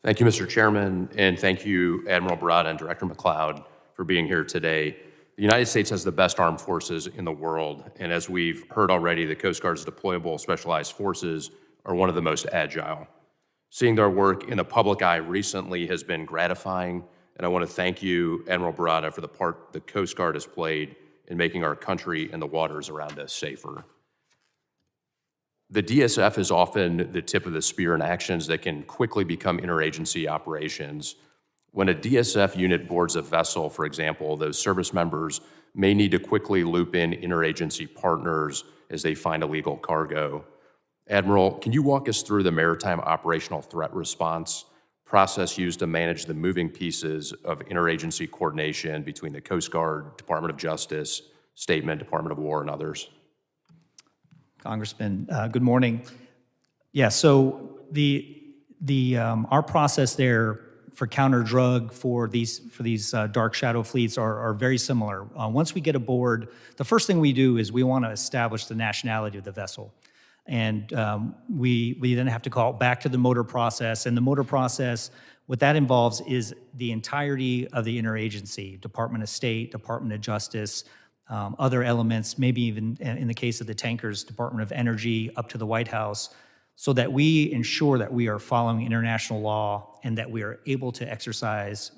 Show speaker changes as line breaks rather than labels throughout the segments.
Thank you, Mr. Chairman, and thank you, Admiral Barata and Director McLeod, for being here today. The United States has the best armed forces in the world, and as we've heard already, the Coast Guard's deployable specialized forces are one of the most agile. Seeing their work in the public eye recently has been gratifying, and I want to thank you, Admiral Barata, for the part the Coast Guard has played in making our country and the waters around us safer. The DSF is often the tip of the spear in actions that can quickly become interagency operations. When a DSF unit boards a vessel, for example, those service members may need to quickly loop in interagency partners as they find illegal cargo. Admiral, can you walk us through the maritime operational threat response process used to manage the moving pieces of interagency coordination between the Coast Guard, Department of Justice, Statement, Department of War, and others?
Congressman, good morning. Yeah, so our process there for counter drug for these dark shadow fleets are very similar. Once we get aboard, the first thing we do is we want to establish the nationality of the vessel, and we then have to call back to the motor process. And the motor process, what that involves is the entirety of the interagency: Department of State, Department of Justice. Other elements, maybe even in the case of the tankers, Department of Energy up to the White House, so that we ensure that we are following international law and that we are able to exercise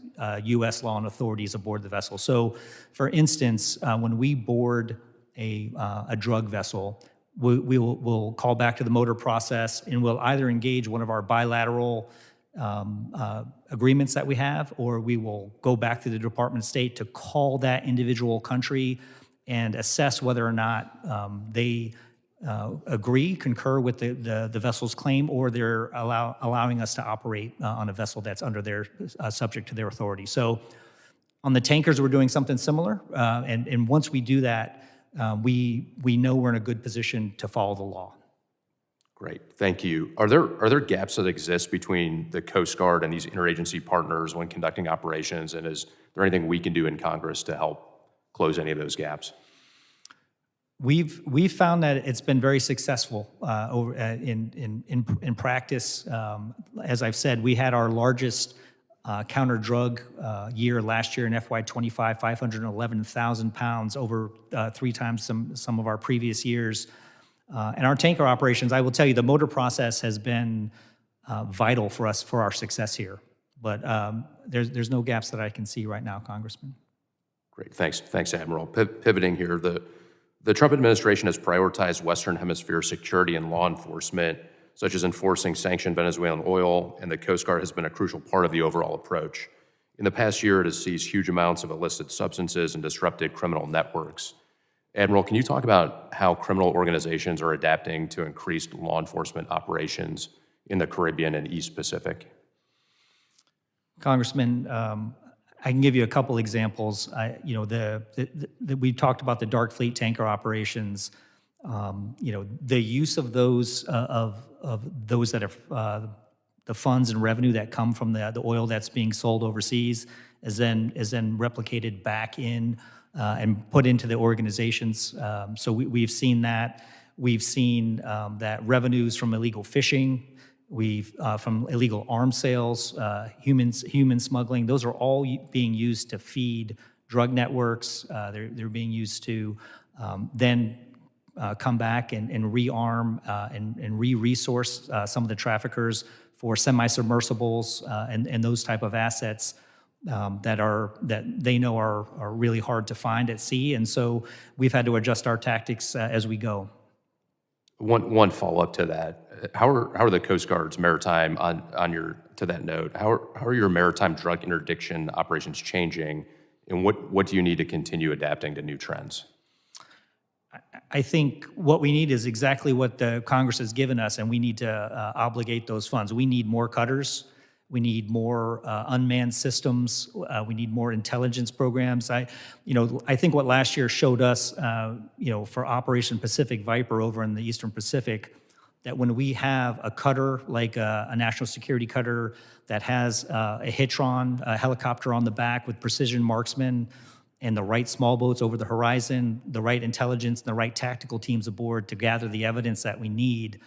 U.S. law and authorities aboard the vessel. So, for instance, when we board a drug vessel, we'll call back to the motor process, and we'll either engage one of our bilateral agreements that we have, or we will go back to the Department of State to call that individual country and assess whether or not they concur with the vessel's claim, or they're allowing us to operate on a vessel that's under their subject to their authority. So on the tankers, we're doing something similar, and once we do that, we know we're in a good position to follow the law.
Great, thank you. Are there gaps that exist between the Coast Guard and these interagency partners when conducting operations, and is there anything we can do in Congress to help close any of those gaps?
We've found that it's been very successful in practice. As I've said, we had our largest counter drug year last year in FY25, 511,000 pounds, over 3 times some of our previous years. And our tanker operations, I will tell you, the motor process has been vital for us for our success here. But there's no gaps that I can see right now, Congressman.
Great, thanks, Admiral. Pivoting here, the Trump administration has prioritized Western Hemisphere security and law enforcement, such as enforcing sanctioned Venezuelan oil, and the Coast Guard has been a crucial part of the overall approach. In the past year, it has seized huge amounts of illicit substances and disrupted criminal networks. Admiral, can you talk about how criminal organizations are adapting to increased law enforcement operations in the Caribbean and East Pacific?
Congressman, I can give you a couple examples. We talked about the dark fleet tanker operations. The use of those that are the funds and revenue that come from the oil that's being sold overseas is then replicated back in and put into the organizations. So we've seen that. We've seen that revenues from illegal fishing, from illegal arms sales, human smuggling, those are all being used to feed drug networks. They're being used to then come back and rearm and re-resource some of the traffickers for semi-submersibles and those type of assets that they know are really hard to find at sea. And so we've had to adjust our tactics as we go.
One follow-up to that. How are the Coast Guard's maritime to that note? How are your maritime drug interdiction operations changing, and what do you need to continue adapting to new trends?
I think what we need is exactly what the Congress has given us, and we need to obligate those funds. We need more cutters. We need more unmanned systems. We need more intelligence programs. I think what last year showed us, for Operation Pacific Viper over in the Eastern Pacific, that when we have a cutter like a national security cutter that has a Hitron, a helicopter on the back with precision marksmen, and the right small boats over the horizon, the right intelligence, and the right tactical teams aboard to gather the evidence that we need,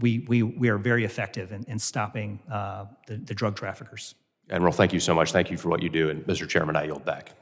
we are very effective in stopping the drug traffickers.
Admiral, thank you so much. Thank you for what you do. And Mr. Chairman, I yield back.